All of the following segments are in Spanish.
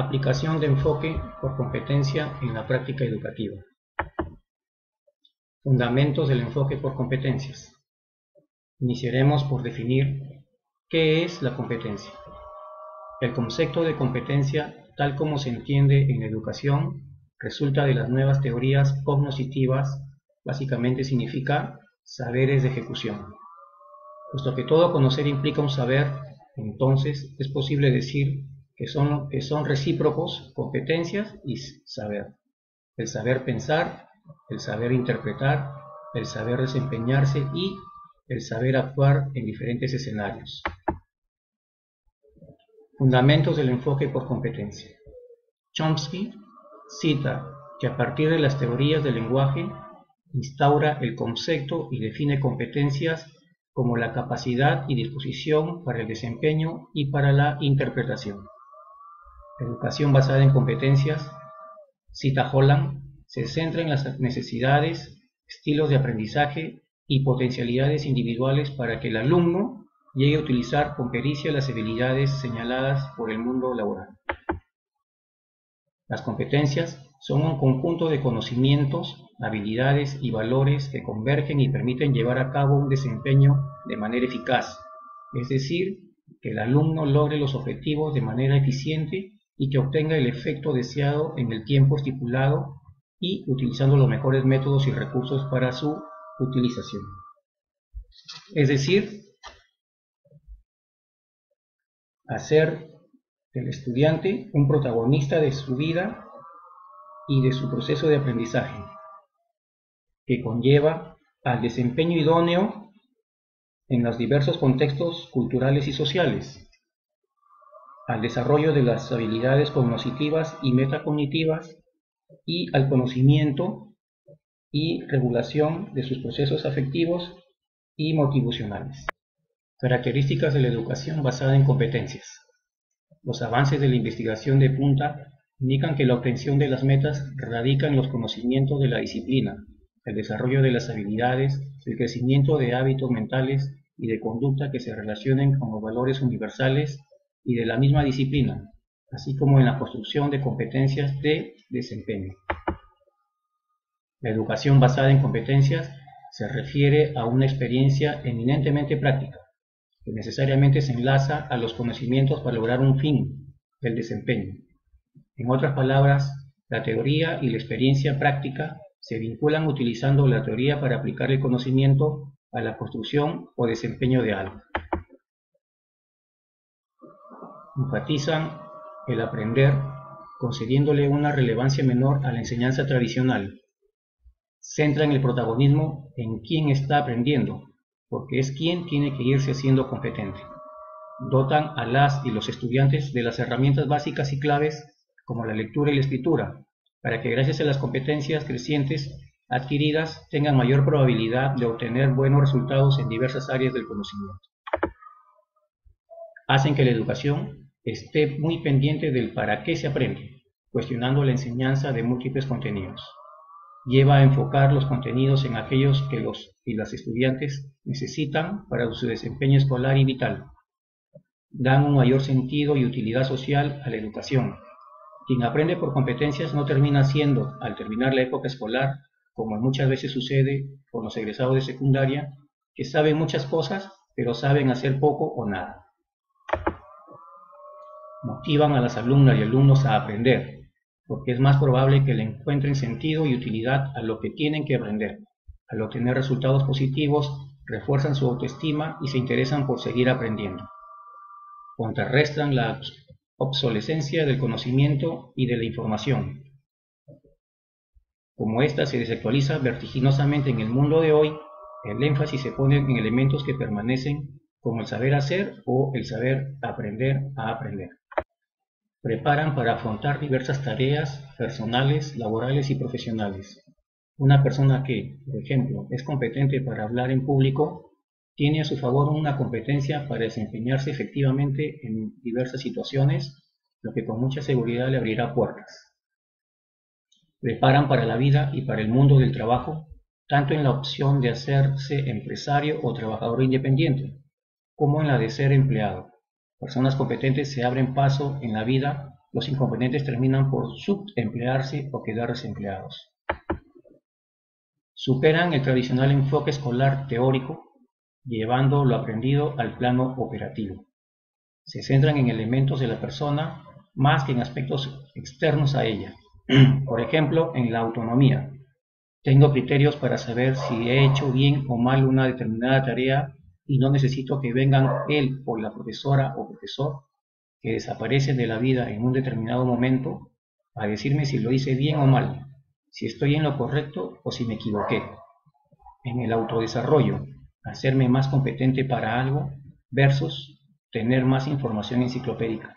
Aplicación de enfoque por competencia en la práctica educativa. Fundamentos del enfoque por competencias. Iniciaremos por definir qué es la competencia. El concepto de competencia, tal como se entiende en la educación, resulta de las nuevas teorías cognitivas. Básicamente significa saberes de ejecución. Puesto que todo conocer implica un saber, entonces es posible decir que son recíprocos competencias y saber. El saber pensar, el saber interpretar, el saber desempeñarse y el saber actuar en diferentes escenarios. Fundamentos del enfoque por competencia. Chomsky cita que a partir de las teorías del lenguaje instaura el concepto y define competencias como la capacidad y disposición para el desempeño y para la interpretación. La educación basada en competencias, cita Holland, se centra en las necesidades, estilos de aprendizaje y potencialidades individuales para que el alumno llegue a utilizar con pericia las habilidades señaladas por el mundo laboral. Las competencias son un conjunto de conocimientos, habilidades y valores que convergen y permiten llevar a cabo un desempeño de manera eficaz, es decir, que el alumno logre los objetivos de manera eficiente y que obtenga el efecto deseado en el tiempo estipulado y utilizando los mejores métodos y recursos para su utilización. Es decir, hacer del estudiante un protagonista de su vida y de su proceso de aprendizaje, que conlleva al desempeño idóneo en los diversos contextos culturales y sociales, al desarrollo de las habilidades cognitivas y metacognitivas y al conocimiento y regulación de sus procesos afectivos y motivacionales. Características de la educación basada en competencias. Los avances de la investigación de punta indican que la obtención de las metas radica en los conocimientos de la disciplina, el desarrollo de las habilidades, el crecimiento de hábitos mentales y de conducta que se relacionen con los valores universales y de la misma disciplina, así como en la construcción de competencias de desempeño. La educación basada en competencias se refiere a una experiencia eminentemente práctica, que necesariamente se enlaza a los conocimientos para lograr un fin, el desempeño. En otras palabras, la teoría y la experiencia práctica se vinculan utilizando la teoría para aplicar el conocimiento a la construcción o desempeño de algo. Enfatizan el aprender, concediéndole una relevancia menor a la enseñanza tradicional. Centran el protagonismo en quién está aprendiendo, porque es quien tiene que irse siendo competente. Dotan a las y los estudiantes de las herramientas básicas y claves como la lectura y la escritura, para que gracias a las competencias crecientes adquiridas tengan mayor probabilidad de obtener buenos resultados en diversas áreas del conocimiento. Hacen que la educación esté muy pendiente del para qué se aprende, cuestionando la enseñanza de múltiples contenidos. Lleva a enfocar los contenidos en aquellos que los y las estudiantes necesitan para su desempeño escolar y vital. Dan un mayor sentido y utilidad social a la educación. Quien aprende por competencias no termina siendo, al terminar la época escolar, como muchas veces sucede con los egresados de secundaria, que saben muchas cosas, pero saben hacer poco o nada. Motivan a las alumnas y alumnos a aprender, porque es más probable que le encuentren sentido y utilidad a lo que tienen que aprender. Al obtener resultados positivos, refuerzan su autoestima y se interesan por seguir aprendiendo. Contrarrestan la obsolescencia del conocimiento y de la información. Como ésta se desactualiza vertiginosamente en el mundo de hoy, el énfasis se pone en elementos que permanecen, como el saber hacer o el saber aprender a aprender. Preparan para afrontar diversas tareas personales, laborales y profesionales. Una persona que, por ejemplo, es competente para hablar en público, tiene a su favor una competencia para desempeñarse efectivamente en diversas situaciones, lo que con mucha seguridad le abrirá puertas. Preparan para la vida y para el mundo del trabajo, tanto en la opción de hacerse empresario o trabajador independiente, como en la de ser empleado. Personas competentes se abren paso en la vida los incompetentes terminan por subemplearse o quedar desempleados. Superan el tradicional enfoque escolar teórico, llevando lo aprendido al plano operativo. Se centran en elementos de la persona más que en aspectos externos a ella. Por ejemplo, en la autonomía. Tengo criterios para saber si he hecho bien o mal una determinada tarea y no necesito que vengan él o la profesora o profesor que desaparecen de la vida en un determinado momento a decirme si lo hice bien o mal, si estoy en lo correcto o si me equivoqué. En el autodesarrollo, hacerme más competente para algo versus tener más información enciclopédica.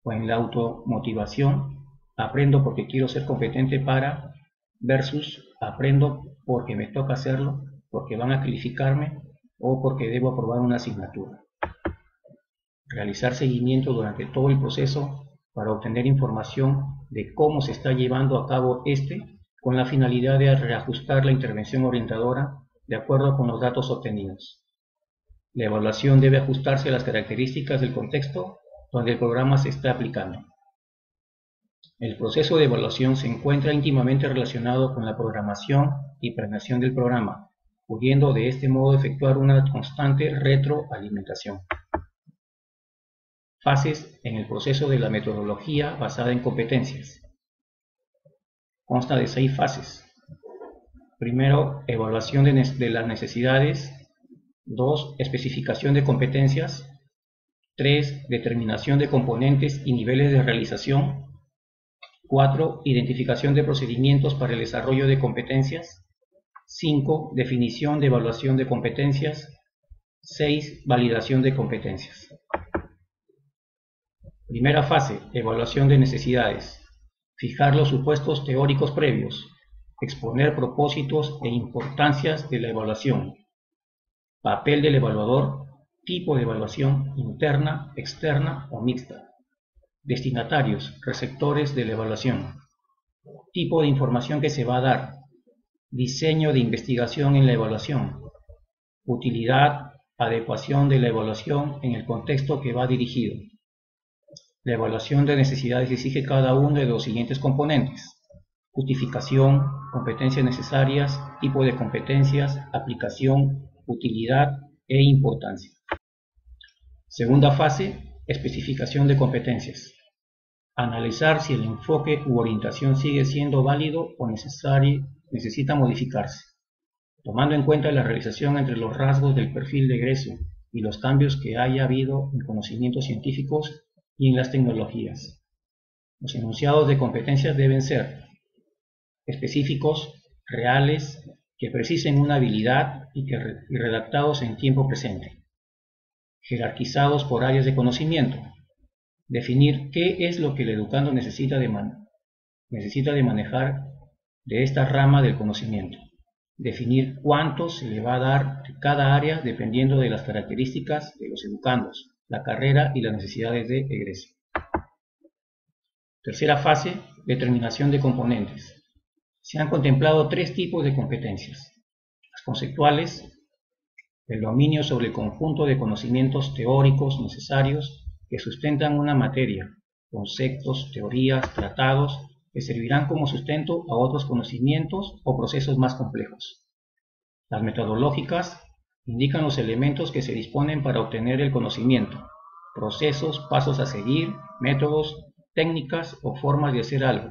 O en la automotivación, aprendo porque quiero ser competente para versus aprendo porque me toca hacerlo, porque van a calificarme o porque debo aprobar una asignatura. Realizar seguimiento durante todo el proceso para obtener información de cómo se está llevando a cabo con la finalidad de reajustar la intervención orientadora de acuerdo con los datos obtenidos. La evaluación debe ajustarse a las características del contexto donde el programa se está aplicando. El proceso de evaluación se encuentra íntimamente relacionado con la programación y planeación del programa, pudiendo de este modo efectuar una constante retroalimentación. Fases en el proceso de la metodología basada en competencias. Consta de 6 fases. Primero, evaluación de las necesidades. 2, especificación de competencias. 3, determinación de componentes y niveles de realización. 4, identificación de procedimientos para el desarrollo de competencias. 5, definición de evaluación de competencias. 6, validación de competencias. Primera fase, evaluación de necesidades. Fijar los supuestos teóricos previos. Exponer propósitos e importancias de la evaluación. Papel del evaluador, tipo de evaluación interna, externa o mixta. Destinatarios, receptores de la evaluación. Tipo de información que se va a dar. Diseño de investigación en la evaluación. Utilidad, adecuación de la evaluación en el contexto que va dirigido. La evaluación de necesidades exige cada uno de los siguientes componentes: justificación, competencias necesarias, tipo de competencias, aplicación, utilidad e importancia. Segunda fase, especificación de competencias. Analizar si el enfoque u orientación sigue siendo válido o necesita modificarse, tomando en cuenta la realización entre los rasgos del perfil de egreso y los cambios que haya habido en conocimientos científicos y en las tecnologías. Los enunciados de competencias deben ser específicos, reales, que precisen una habilidad y redactados en tiempo presente. Jerarquizados por áreas de conocimiento. Definir qué es lo que el educando necesita de manejar de esta rama del conocimiento. Definir cuánto se le va a dar de cada área dependiendo de las características de los educandos, la carrera y las necesidades de egreso. Tercera fase, determinación de componentes. Se han contemplado 3 tipos de competencias: las conceptuales, el dominio sobre el conjunto de conocimientos teóricos necesarios que sustentan una materia, conceptos, teorías, tratados, que servirán como sustento a otros conocimientos o procesos más complejos. Las metodológicas indican los elementos que se disponen para obtener el conocimiento, procesos, pasos a seguir, métodos, técnicas o formas de hacer algo.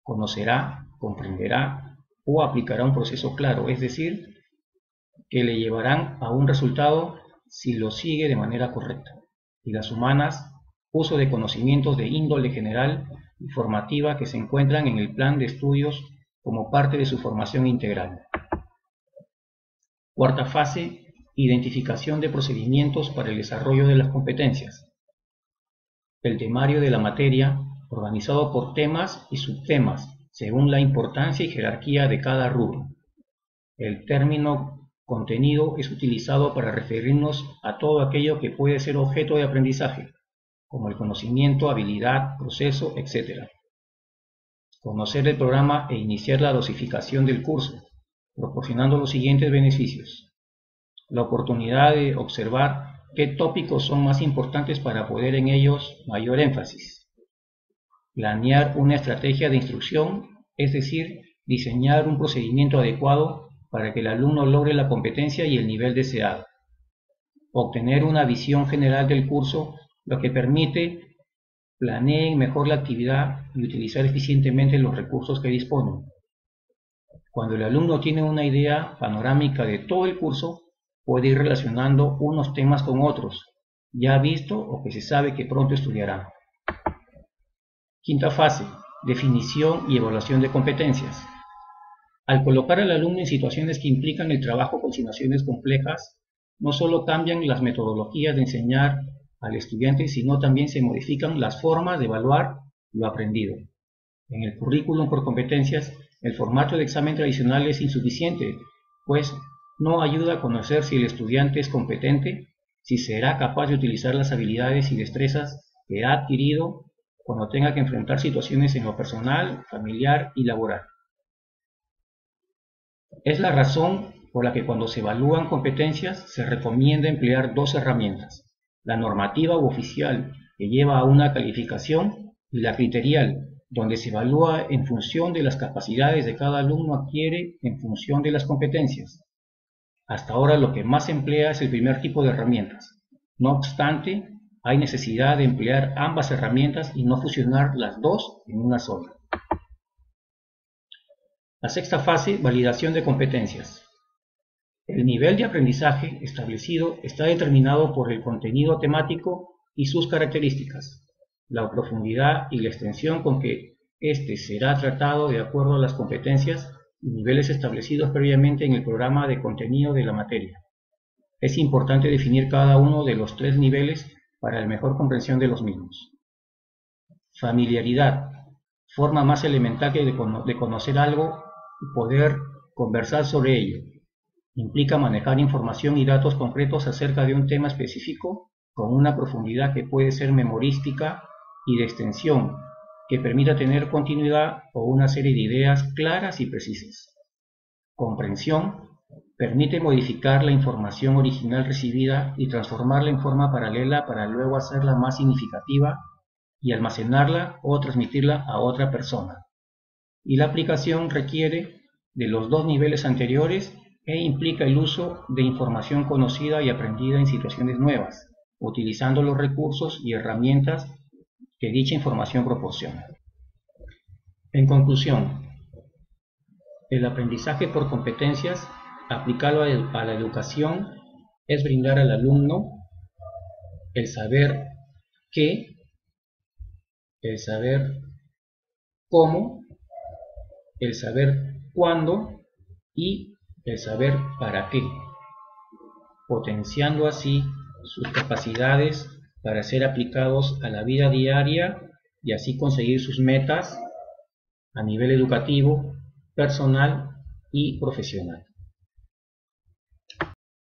Conocerá, comprenderá o aplicará un proceso claro, es decir, que le llevarán a un resultado si lo sigue de manera correcta. Y las humanas, uso de conocimientos de índole general y formativa que se encuentran en el plan de estudios como parte de su formación integral. Cuarta fase, identificación de procedimientos para el desarrollo de las competencias. El temario de la materia, organizado por temas y subtemas, según la importancia y jerarquía de cada rubro. El término contenido es utilizado para referirnos a todo aquello que puede ser objeto de aprendizaje, como el conocimiento, habilidad, proceso, etc. Conocer el programa e iniciar la dosificación del curso, proporcionando los siguientes beneficios: la oportunidad de observar qué tópicos son más importantes para poner en ellos mayor énfasis, planear una estrategia de instrucción, es decir, diseñar un procedimiento adecuado para que el alumno logre la competencia y el nivel deseado. Obtener una visión general del curso, lo que permite planeen mejor la actividad y utilizar eficientemente los recursos que disponen. Cuando el alumno tiene una idea panorámica de todo el curso, puede ir relacionando unos temas con otros, ya visto o que se sabe que pronto estudiará. Quinta fase, definición y evaluación de competencias. Al colocar al alumno en situaciones que implican el trabajo con situaciones complejas, no solo cambian las metodologías de enseñar al estudiante, sino también se modifican las formas de evaluar lo aprendido. En el currículum por competencias, el formato de examen tradicional es insuficiente, pues no ayuda a conocer si el estudiante es competente, si será capaz de utilizar las habilidades y destrezas que ha adquirido cuando tenga que enfrentar situaciones en lo personal, familiar y laboral. Es la razón por la que cuando se evalúan competencias se recomienda emplear dos herramientas: la normativa u oficial, que lleva a una calificación, y la criterial, donde se evalúa en función de las capacidades de cada alumno adquiere en función de las competencias. Hasta ahora lo que más se emplea es el primer tipo de herramientas. No obstante, hay necesidad de emplear ambas herramientas y no fusionar las dos en una sola. La sexta fase, validación de competencias. El nivel de aprendizaje establecido está determinado por el contenido temático y sus características, la profundidad y la extensión con que éste será tratado de acuerdo a las competencias y niveles establecidos previamente en el programa de contenido de la materia. Es importante definir cada uno de los tres niveles para la mejor comprensión de los mismos. Familiaridad, forma más elemental que de conocer algo y poder conversar sobre ello. Implica manejar información y datos concretos acerca de un tema específico con una profundidad que puede ser memorística y de extensión, que permita tener continuidad o una serie de ideas claras y precisas. Comprensión, permite modificar la información original recibida y transformarla en forma paralela para luego hacerla más significativa y almacenarla o transmitirla a otra persona. Y la aplicación requiere de los dos niveles anteriores e implica el uso de información conocida y aprendida en situaciones nuevas, utilizando los recursos y herramientas que dicha información proporciona. En conclusión, el aprendizaje por competencias aplicado a la educación es brindar al alumno el saber qué, el saber cómo, el saber cuándo y el saber para qué, potenciando así sus capacidades para ser aplicados a la vida diaria y así conseguir sus metas a nivel educativo, personal y profesional.